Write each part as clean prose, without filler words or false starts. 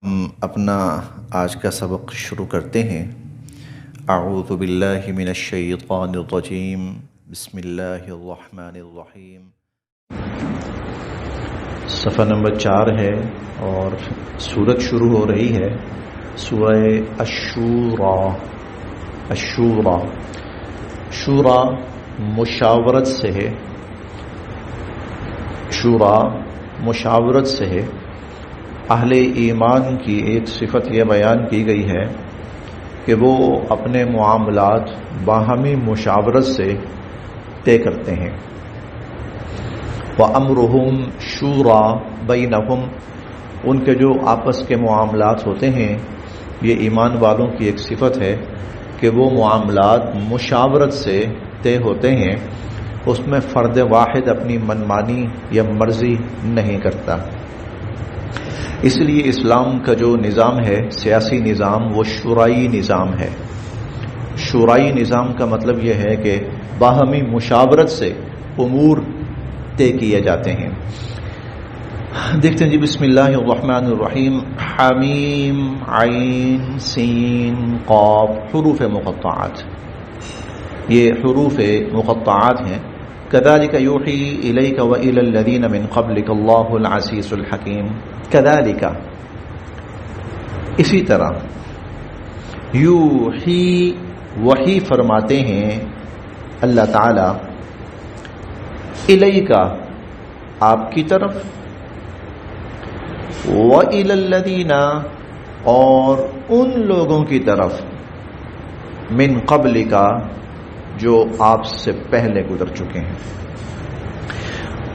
ہم اپنا آج کا سبق شروع کرتے ہیں۔ اعوذ باللہ من الشیطان الرجیم، بسم اللہ الرحمن الرحیم۔ صفحہ نمبر 4 ہے اور سورت شروع ہو رہی ہے سورہ الشورى۔ الشورى شورا مشاورت سے ہے، شورا مشاورت سے ہے۔ اہل ایمان کی ایک صفت یہ بیان کی گئی ہے کہ وہ اپنے معاملات باہمی مشاورت سے طے کرتے ہیں۔ وَأَمْرُهُمْ شُورَى بَيْنَهُمْ، ان کے جو آپس کے معاملات ہوتے ہیں، یہ ایمان والوں کی ایک صفت ہے کہ وہ معاملات مشاورت سے طے ہوتے ہیں، اس میں فرد واحد اپنی منمانی یا مرضی نہیں کرتا۔ اس لیے اسلام کا جو نظام ہے، سیاسی نظام، وہ شورائی نظام ہے۔ شورائی نظام کا مطلب یہ ہے کہ باہمی مشاورت سے امور طے کیے جاتے ہیں۔ دیکھتے ہیں جی، بسم اللہ الرحمن الرحیم۔ حمیم، عین، سین، قاف، حروف مقطعات، یہ حروف مقطعات ہیں۔ كذلك يوحي إليك وإلى الذين من قبلك الله العزيز الحكيم۔ كذلك، اسی طرح، یوحی، وحی فرماتے ہیں اللہ تعالی، الیک، آپ کی طرف، وإلی الذین، اور ان لوگوں کی طرف، من قبلک، جو آپ سے پہلے گزر چکے ہیں۔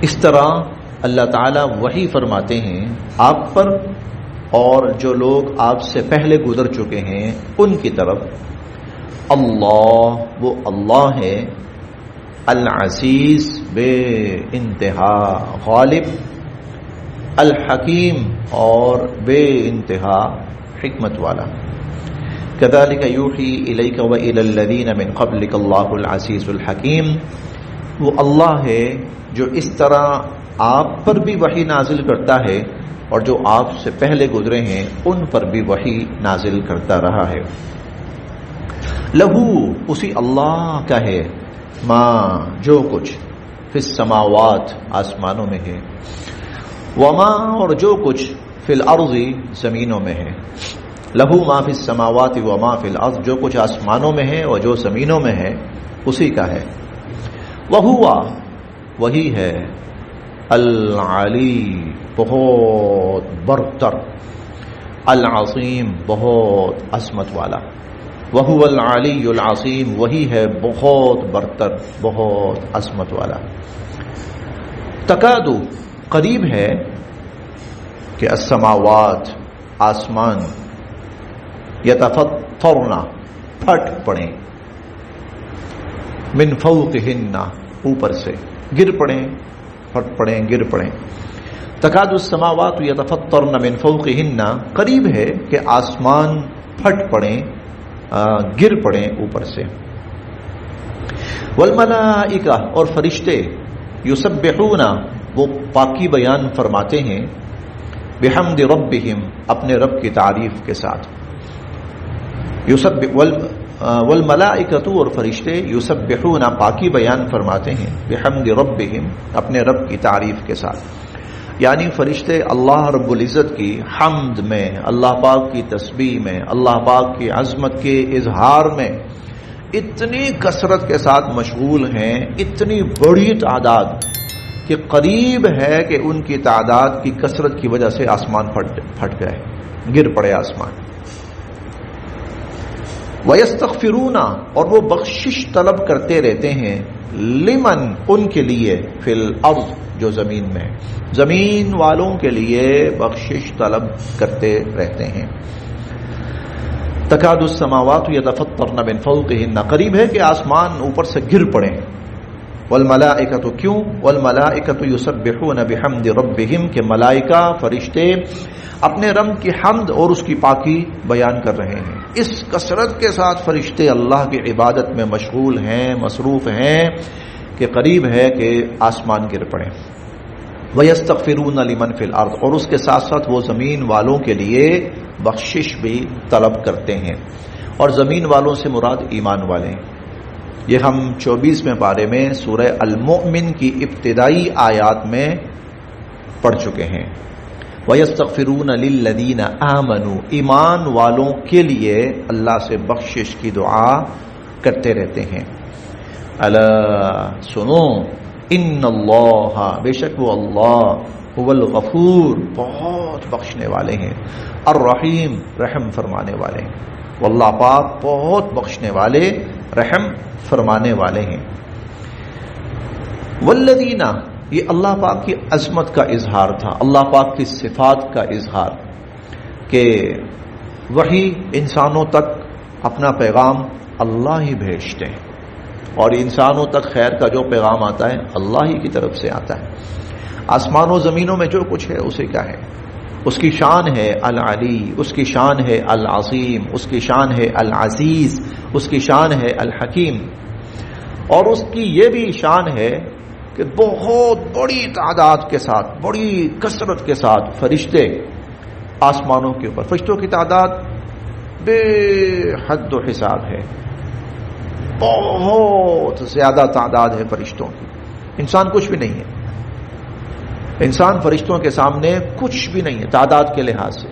اس طرح اللہ تعالیٰ وحی فرماتے ہیں آپ پر، اور جو لوگ آپ سے پہلے گزر چکے ہیں ان کی طرف۔ اللہ، وہ اللہ ہے، العزیز، بے انتہا غالب، الحکیم، اور بے انتہا حکمت والا۔ كذلك يوحي إليك وإلى الذين من قبلك الله العزيز الحكيم، وہ اللہ ہے جو اس طرح آپ پر بھی وحی نازل کرتا ہے اور جو آپ سے پہلے گزرے ہیں ان پر بھی وحی نازل کرتا رہا ہے۔ لہو، اسی اللہ کا ہے، ما، جو کچھ، فی السماوات، آسمانوں میں ہے، وما، اور جو کچھ، فی الارض، زمینوں میں ہے۔ لہو ما فی السماوات وما فی الارض، جو کچھ آسمانوں میں ہے اور جو زمینوں میں ہے اسی کا ہے۔ وہوا، وہی ہے، العلی، بہت برتر، العظیم، بہت عظمت والا۔ وہو العلی العظیم، وہی ہے بہت برتر، بہت عظمت والا۔ تکادو، قریب ہے کہ السماوات، آسمان، یتفطرن، پھٹ پڑیں، من فوقہن، اوپر سے، گر پڑیں، پھٹ پڑیں، گر پڑیں۔ تکاد السماوات یتفطرن من فوقہن، قریب ہے کہ آسمان پھٹ پڑیں، گر پڑیں اوپر سے۔ والملائکہ، اور فرشتے، یسبحون، وہ پاکی بیان فرماتے ہیں، بحمد ربہم، اپنے رب کی تعریف کے ساتھ۔ والملائکۃ، اور فرشتے، یسبحون، پاکی بیان فرماتے ہیں، بحمد ربہم، اپنے رب کی تعریف کے ساتھ۔ یعنی فرشتے اللہ رب العزت کی حمد میں، اللہ پاک کی تسبیح میں، اللہ پاک کی عظمت کے اظہار میں اتنی کثرت کے ساتھ مشغول ہیں، اتنی بڑی تعداد کہ قریب ہے کہ ان کی تعداد کی کثرت کی وجہ سے آسمان پھٹ گئے، گر پڑے آسمان۔ وَيَسْتَغْفِرُونَ، اور وہ بخشش طلب کرتے رہتے ہیں، لمن، ان کے لیے، فی الارض، جو زمین میں، زمین والوں کے لیے بخشش طلب کرتے رہتے ہیں۔ تکاد السماوات یتفطرن من فوقہن، قریب ہے کہ آسمان اوپر سے گر پڑیں۔ والملائکۃ، کیوں؟ والملائکۃ یسبحون بحمد ربہم، کہ ملائکہ، فرشتے اپنے رب کی حمد اور اس کی پاکی بیان کر رہے ہیں۔ اس کثرت کے ساتھ فرشتے اللہ کی عبادت میں مشغول ہیں، مصروف ہیں کہ قریب ہے کہ آسمان گر پڑے۔ وَيَسْتَغْفِرُونَ لِمَنْ فِي الْأَرْضِ، اور اس کے ساتھ ساتھ وہ زمین والوں کے لیے بخشش بھی طلب کرتے ہیں، اور زمین والوں سے مراد ایمان والے ہیں۔ یہ ہم 24ویں پارے میں سورہ المؤمن کی ابتدائی آیات میں پڑھ چکے ہیں۔ وَيَسْتَغْفِرُونَ لِلَّذِينَ آمَنُوا، ایمان والوں کے لیے اللہ سے بخشش کی دعا کرتے رہتے ہیں۔ الا سنو، ان اللہ، بے شک وہ اللہ، هو الغفور، بہت بخشنے والے ہیں، الرحیم، رحم فرمانے والے ہیں۔ واللہ پاک بہت بخشنے والے، رحم فرمانے والے ہیں۔ والذین، یہ اللہ پاک کی عظمت کا اظہار تھا، اللہ پاک کی صفات کا اظہار، کہ وہی انسانوں تک اپنا پیغام اللہ ہی بھیجتے ہیں، اور انسانوں تک خیر کا جو پیغام آتا ہے اللہ ہی کی طرف سے آتا ہے۔ آسمان و زمینوں میں جو کچھ ہے اسے کیا ہے، اس کی شان ہے العلی، اس کی شان ہے العظیم، اس کی شان ہے العزیز، اس کی شان ہے الحکیم، اور اس کی یہ بھی شان ہے کہ بہت بڑی تعداد کے ساتھ، بڑی کثرت کے ساتھ فرشتے آسمانوں کے اوپر، فرشتوں کی تعداد بے حد و حساب ہے، بہت زیادہ تعداد ہے فرشتوں کی۔ انسان کچھ بھی نہیں ہے، انسان فرشتوں کے سامنے کچھ بھی نہیں ہے تعداد کے لحاظ سے۔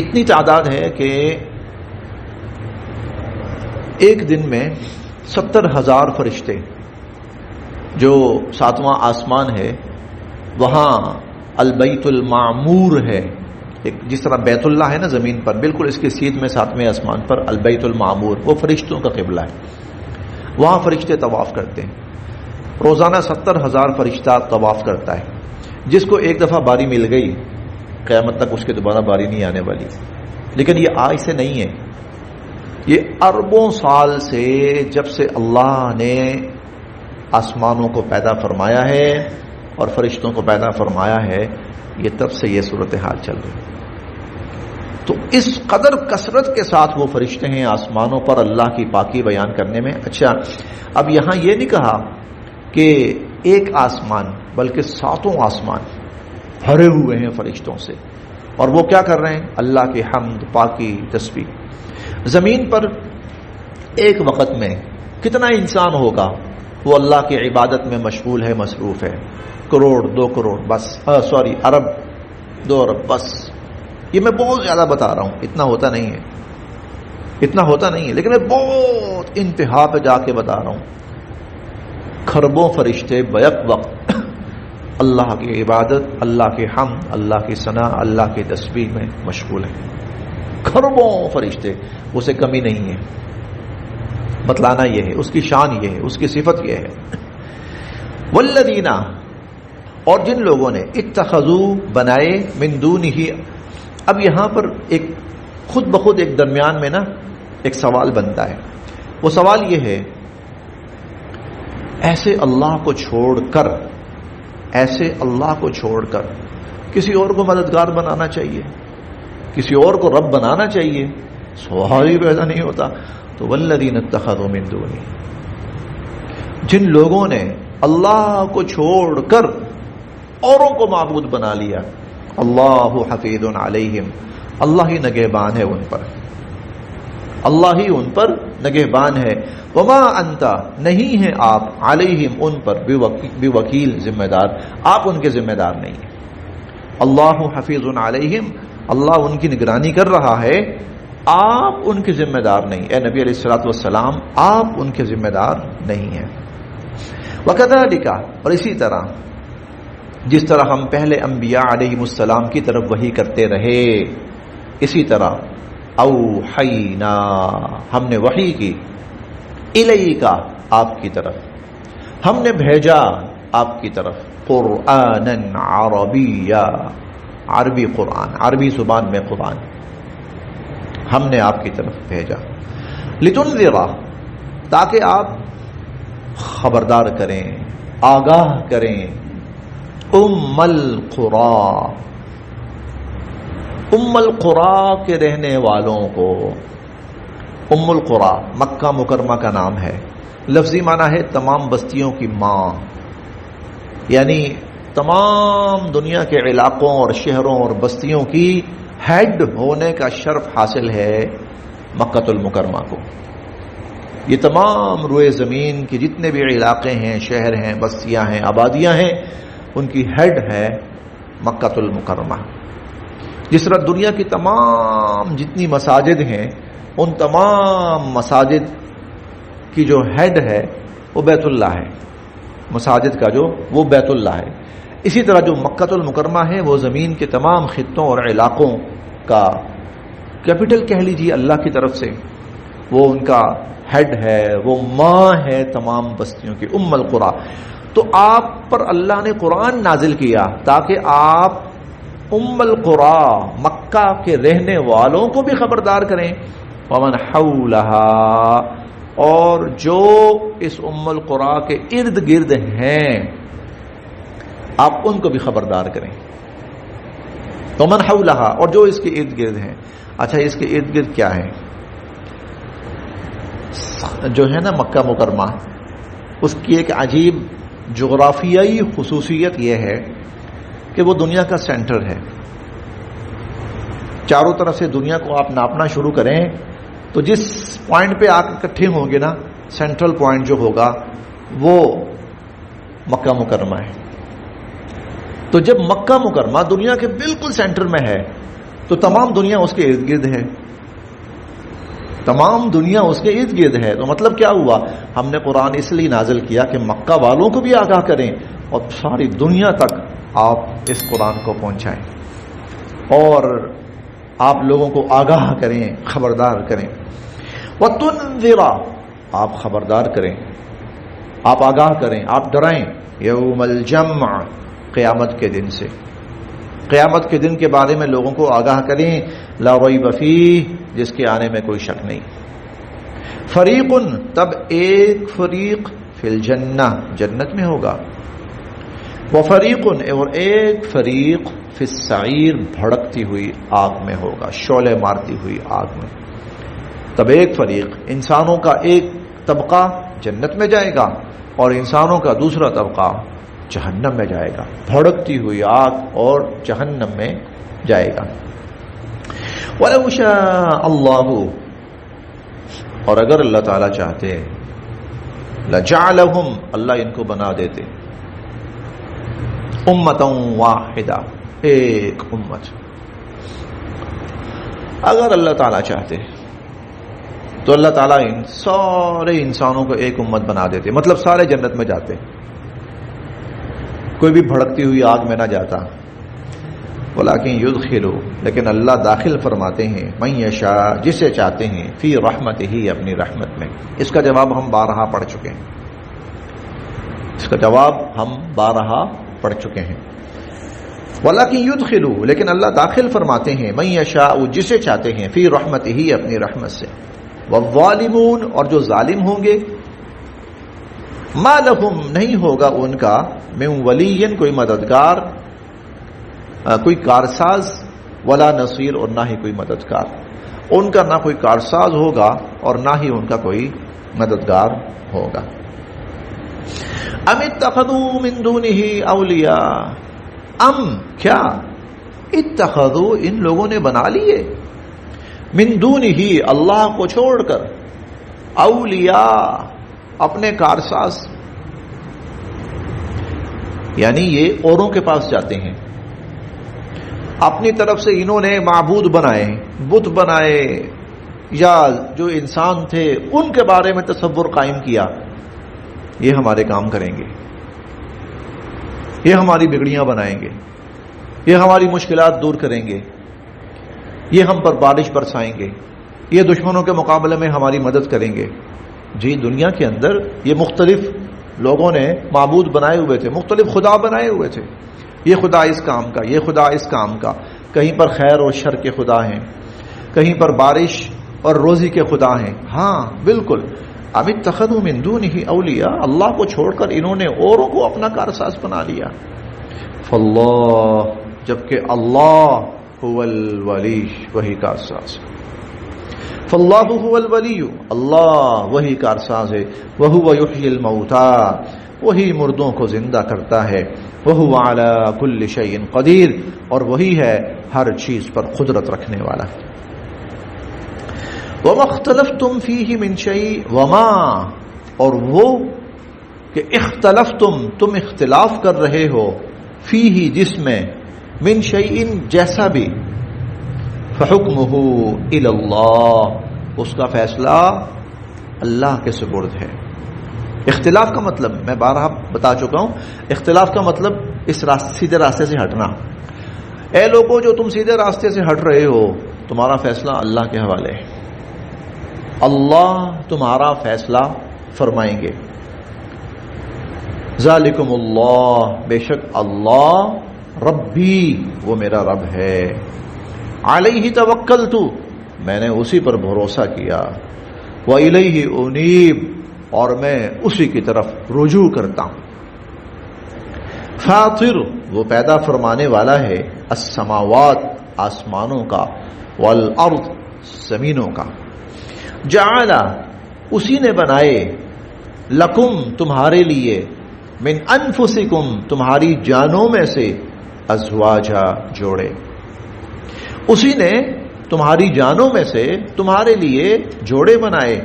اتنی تعداد ہے کہ ایک دن میں 70,000 فرشتے، جو 7واں آسمان ہے وہاں البیت المعمور ہے، جس طرح بیت اللہ ہے نا زمین پر، بالکل اس کے سیدھ میں 7ویں آسمان پر البیت المعمور، وہ فرشتوں کا قبلہ ہے، وہاں فرشتے طواف کرتے ہیں۔ روزانہ 70,000 فرشتہ طواف کرتا ہے۔ جس کو ایک دفعہ باری مل گئی، قیامت تک اس کے دوبارہ باری نہیں آنے والی۔ لیکن یہ آج سے نہیں ہے، یہ اربوں سال سے، جب سے اللہ نے آسمانوں کو پیدا فرمایا ہے اور فرشتوں کو پیدا فرمایا ہے، یہ تب سے یہ صورتحال چل رہی ہے۔ تو اس قدر کثرت کے ساتھ وہ فرشتے ہیں آسمانوں پر اللہ کی پاکی بیان کرنے میں۔ اچھا، اب یہاں یہ نہیں کہا کہ ایک آسمان، بلکہ 7 آسمان بھرے ہوئے ہیں فرشتوں سے، اور وہ کیا کر رہے ہیں؟ اللہ کی حمد، پاکی، تسبیح۔ زمین پر ایک وقت میں کتنا انسان ہوگا وہ اللہ کی عبادت میں مشغول ہے، مصروف ہے؟ کروڑ، 2 کروڑ بس، ارب، 2 ارب بس۔ یہ میں بہت زیادہ بتا رہا ہوں، اتنا ہوتا نہیں ہے، اتنا ہوتا نہیں ہے، لیکن میں بہت انتہا پہ جا کے بتا رہا ہوں۔ کھربوں فرشتے بیک وقت اللہ کی عبادت، اللہ کی حمد، اللہ کی ثنا، اللہ کی تسبیح میں مشغول ہیں۔ کھربوں فرشتے، اسے کمی نہیں ہے۔ بتلانا یہ ہے، اس کی شان یہ ہے، اس کی صفت یہ ہے۔ والذین، اور جن لوگوں نے اتخذوا، بنائے، من دونہ، اب یہاں پر ایک خود بخود ایک درمیان میں نا ایک سوال بنتا ہے۔ وہ سوال یہ ہے، ایسے اللہ کو چھوڑ کر، ایسے اللہ کو چھوڑ کر کسی اور کو مددگار بنانا چاہیے، کسی اور کو رب بنانا چاہیے؟ سوال ہی پیدا نہیں ہوتا۔ تو والذین اتخذوا من دونہ، جن لوگوں نے اللہ کو چھوڑ کر اوروں کو معبود بنا لیا، اللہ حفیظ علیہم، اللہ ہی نگہبان ہے ان پر، اللہ ہی ان پر نگہبان ہے۔ وما انت، نہیں ہیں آپ، علیہم ان پر، بوکیل، ذمہ دار، آپ ان کے ذمہ دار نہیں ہیں۔ اللہ حفیظ علیہم، اللہ ان کی نگرانی کر رہا ہے، آپ ان کے ذمہ دار نہیں۔ اے نبی علیہ الصلوۃ والسلام، آپ ان کے ذمہ دار نہیں ہیں۔ وکذالک، اور اسی طرح جس طرح ہم پہلے انبیاء علیہم السلام کی طرف وحی کرتے رہے، اسی طرح اوحینا، ہم نے وحی کی، الیکا، آپ کی طرف، ہم نے بھیجا آپ کی طرف، قرآنا عربیا، عربی قرآن، عربی زبان میں قرآن ہم نے آپ کی طرف بھیجا، لتنذر، تاکہ آپ خبردار کریں، آگاہ کریں، ام القری، ام القری کے رہنے والوں کو۔ ام القری مکہ مکرمہ کا نام ہے، لفظی معنی ہے تمام بستیوں کی ماں، یعنی تمام دنیا کے علاقوں اور شہروں اور بستیوں کی ہیڈ ہونے کا شرف حاصل ہے مکہ المکرمہ کو. یہ تمام روئے زمین کے جتنے بھی علاقے ہیں، شہر ہیں، بستیاں ہیں، آبادیاں ہیں، ان کی ہیڈ ہے مکہ المکرمہ. جس طرح دنیا کی تمام جتنی مساجد ہیں ان تمام مساجد کی جو ہیڈ ہے وہ بیت اللہ ہے، مساجد کا جو وہ بیت اللہ ہے. اسی طرح جو مکہ المکرمہ ہے وہ زمین کے تمام خطوں اور علاقوں کا کیپٹل کہہ لیجیے اللہ کی طرف سے، وہ ان کا ہیڈ ہے، وہ ماں ہے تمام بستیوں کی، ام القرى. تو آپ پر اللہ نے قرآن نازل کیا تاکہ آپ ام القرى مکہ کے رہنے والوں کو بھی خبردار کریں، ومن حولها، اور جو اس ام القرى کے ارد گرد ہیں آپ ان کو بھی خبردار کریں. ومن حولها، اور جو اس کے ارد گرد ہیں. اچھا اس کے ارد گرد کیا ہے؟ جو ہے نا مکہ مکرمہ، اس کی ایک عجیب جغرافیائی خصوصیت یہ ہے کہ وہ دنیا کا سینٹر ہے. چاروں طرف سے دنیا کو آپ ناپنا شروع کریں تو جس پوائنٹ پہ آ کے اکٹھے ہوں گے نا، سینٹرل پوائنٹ جو ہوگا وہ مکہ مکرمہ ہے. تو جب مکہ مکرمہ دنیا کے بالکل سینٹر میں ہے تو تمام دنیا اس کے ارد گرد ہے، تمام دنیا اس کے ارد گرد ہے. تو مطلب کیا ہوا؟ ہم نے قرآن اس لیے نازل کیا کہ مکہ والوں کو بھی آگاہ کریں اور ساری دنیا تک آپ اس قرآن کو پہنچائیں اور آپ لوگوں کو آگاہ کریں، خبردار کریں. وَتُنذِرَ، آپ خبردار کریں، آپ آگاہ کریں، آپ ڈرائیں. یوم الجمع، قیامت کے دن سے، قیامت کے دن کے بارے میں لوگوں کو آگاہ کریں. لا ریب فیہ، جس کے آنے میں کوئی شک نہیں. فریق، تب ایک فریق فی الجنہ، جنت میں ہوگا. وفریق، اور ایک فریق فی السعیر، بھڑکتی ہوئی آگ میں ہوگا، شعلے مارتی ہوئی آگ میں. تب ایک فریق، انسانوں کا ایک طبقہ جنت میں جائے گا اور انسانوں کا دوسرا طبقہ جہنم میں جائے گا، بھڑکتی ہوئی آگ اور جہنم میں جائے گا. وَلَوْ شَاءَ اللَّهُ، اور اگر اللہ تعالیٰ چاہتے لَجَعَلَهُمْ، اللہ ان کو بنا دیتے اُمَّةً وَاحِدَةً، ایک امت. اگر اللہ تعالیٰ چاہتے تو اللہ تعالیٰ ان سارے انسانوں کو ایک امت بنا دیتے، مطلب سارے جنت میں جاتے، کوئی بھی بھڑکتی ہوئی آگ میں نہ جاتا. ولیکن یدخلو، لیکن اللہ داخل فرماتے ہیں من یشاء، جسے چاہتے ہیں، فی رحمتہ، اپنی رحمت میں. اس کا جواب ہم بارہا پڑھ چکے ہیں، اس کا جواب ہم بارہا پڑھ چکے ہیں. ولیکن یدخلو، لیکن اللہ داخل فرماتے ہیں من یشاء، جسے چاہتے ہیں، فی رحمتہ، اپنی رحمت سے. والظالمون، اور جو ظالم ہوں گے، ما لہم، نہیں ہوگا ان کا، من ولی، کوئی مددگار، کوئی کارساز، ولا نصیر، اور نہ ہی کوئی مددگار. ان کا نہ کوئی کارساز ہوگا اور نہ ہی ان کا کوئی مددگار ہوگا. ام اتخذوا من دونہ اولیاء، ام کیا، اتخذوا، ان لوگوں نے بنا لیے، من دونہ، اللہ کو چھوڑ کر، اولیاء، اپنے کارساز. یعنی یہ اوروں کے پاس جاتے ہیں، اپنی طرف سے انہوں نے معبود بنائے، بت بنائے، یا جو انسان تھے ان کے بارے میں تصور قائم کیا، یہ ہمارے کام کریں گے، یہ ہماری بگڑیاں بنائیں گے، یہ ہماری مشکلات دور کریں گے، یہ ہم پر بارش برسائیں گے، یہ دشمنوں کے مقابلے میں ہماری مدد کریں گے. جی دنیا کے اندر یہ مختلف لوگوں نے معبود بنائے ہوئے تھے، مختلف خدا بنائے ہوئے تھے. یہ خدا اس کام کا، یہ خدا اس کام کا، کہیں پر خیر اور شر کے خدا ہیں، کہیں پر بارش اور روزی کے خدا ہیں. ہاں بالکل. اب اتخذوا من دونہ اولیاء، اللہ کو چھوڑ کر انہوں نے اوروں کو اپنا کارساز بنا لیا. فاللہ، جبکہ اللہ هو الولی، وہی کارساز. فاللہ هو الولی، اللہ وہی کارساز ہے. وہو یحیی الموتى، وہی مردوں کو زندہ کرتا ہے، وَهُوَ عَلَى كُلِّ شَيْءٍ قَدِيرٌ، اور وہی ہے ہر چیز پر قدرت رکھنے والا۔ وَمَا اخْتَلَفْتُمْ فِيهِ مِنْ شَيْءٍ، وَمَا، اور وہ کہ اختلفتم، تم اختلاف کر رہے ہو، فیہ، جس میں، من شیء، جیسا بھی، فحکمہ الی اللہ، اس کا فیصلہ اللہ کے سپرد ہے۔ اختلاف کا مطلب میں بارہا بتا چکا ہوں، اختلاف کا مطلب اس سیدھے راستے سے ہٹنا۔ اے لوگوں جو تم سیدھے راستے سے ہٹ رہے ہو، تمہارا فیصلہ اللہ کے حوالے ہے، اللہ تمہارا فیصلہ فرمائیں گے۔ ذالکم اللہ، بے شک اللہ، ربی، وہ میرا رب ہے، علیہ توکلت، میں نے اسی پر بھروسہ کیا، وإلیہ انیب، اور میں اسی کی طرف رجوع کرتا ہوں۔ فاطر، وہ پیدا فرمانے والا ہے، السماوات، آسمانوں کا، والارض، زمینوں کا، جعل، اسی نے بنائے، لکم، تمہارے لیے، من انفسکم، تمہاری جانوں میں سے، ازواجا، جوڑے، اسی نے تمہاری جانوں میں سے تمہارے لیے جوڑے بنائے،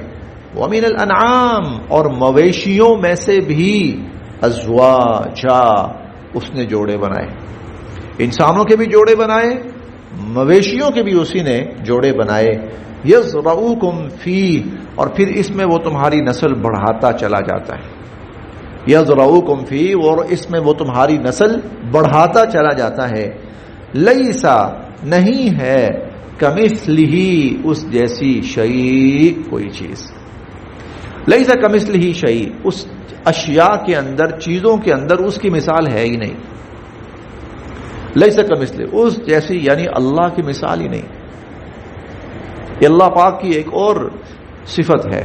ومن الانعام، اور مویشیوں میں سے بھی، ازواجا، اس نے جوڑے بنائے، انسانوں کے بھی جوڑے بنائے، مویشیوں کے بھی اسی نے جوڑے بنائے، یزرعوکم فیہ، اور پھر اس میں وہ تمہاری نسل بڑھاتا چلا جاتا ہے، یزرعوکم فیہ، اور اس میں وہ تمہاری نسل بڑھاتا چلا جاتا ہے، لیسا، نہیں ہے، کمثلہ، اس جیسی شیء، کوئی چیز، لیسا کمثلہ شیء، اس اشیاء کے اندر، چیزوں کے اندر اس کی مثال ہے ہی نہیں، لیسا کمثلہ، اس جیسی، یعنی اللہ کی مثال ہی نہیں۔ یہ اللہ پاک کی ایک اور صفت ہے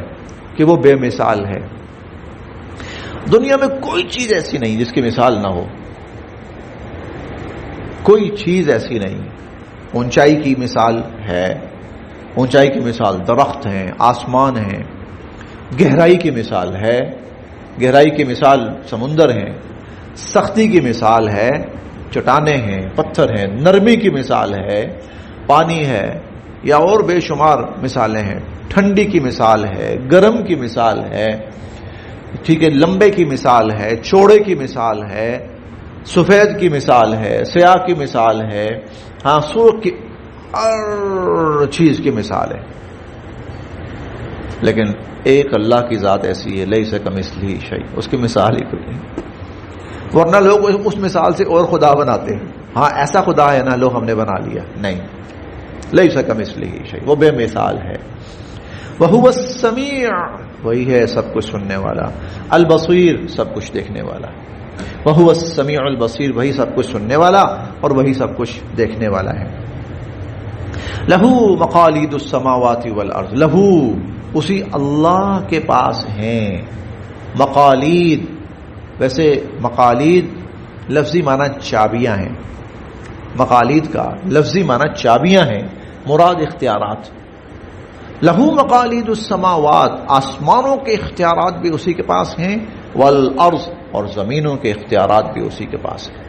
کہ وہ بے مثال ہے، دنیا میں کوئی چیز ایسی نہیں جس کی مثال نہ ہو، کوئی چیز ایسی نہیں۔ اونچائی کی مثال ہے، اونچائی کی مثال درخت ہیں، آسمان ہیں، گہرائی کی مثال ہے، گہرائی کی مثال سمندر ہیں، سختی کی مثال ہے، چٹانیں ہیں، پتھر ہیں، نرمی کی مثال ہے، پانی ہے، یا اور بے شمار مثالیں ہیں، ٹھنڈی کی مثال ہے، گرم کی مثال ہے، ٹھیک ہے، لمبے کی مثال ہے، چوڑے کی مثال ہے، سفید کی مثال ہے، سیاہ کی مثال ہے، ہاں، سرخ کی، ہر چیز کی مثال ہے، لیکن ایک اللہ کی ذات ایسی ہے، لیس کمثلہ شیء، اس کی مثال ہی کوئی نہیں، ورنہ لوگ اس مثال سے اور خدا بناتے ہیں، ہاں ایسا خدا ہے نا، لوگ ہم نے بنا لیا، نہیں، لیس کمثلہ شیء، وہ بے مثال ہے، وہو السمیع، وہی ہے سب کچھ سننے والا، البصیر، سب کچھ دیکھنے والا، وہو السمیع البصیر، وہی سب کچھ سننے والا اور وہی سب کچھ دیکھنے والا ہے۔ لہو مقالید السماوات والارض، لہو، اسی اللہ کے پاس ہیں، مقالید، ویسے مقالید لفظی معنی چابیاں ہیں، مقالید کا لفظی معنی چابیاں ہیں، مراد اختیارات، لہو مقالید السماوات، آسمانوں کے اختیارات بھی اسی کے پاس ہیں، والارض، اور زمینوں کے اختیارات بھی اسی کے پاس ہیں،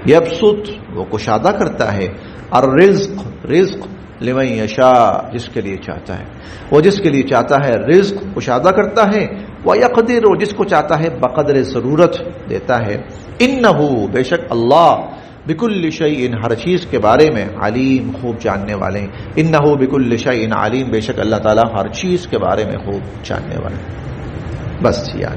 یبسط، وہ کشادہ کرتا ہے، الرزق، رزق، لمن یشاء، جس کے لیے چاہتا ہے، وہ جس کے لیے چاہتا ہے رزق کشادہ کرتا ہے، ویقدر، جس کو چاہتا ہے بقدر ضرورت دیتا ہے، انہ، بے شک اللہ، بکل شیء، ہر چیز کے بارے میں، علیم، خوب جاننے والے ہیں، انہ بکل شیء علیم، بے شک اللہ تعالیٰ ہر چیز کے بارے میں خوب جاننے والے ہیں۔ بس جی ہاں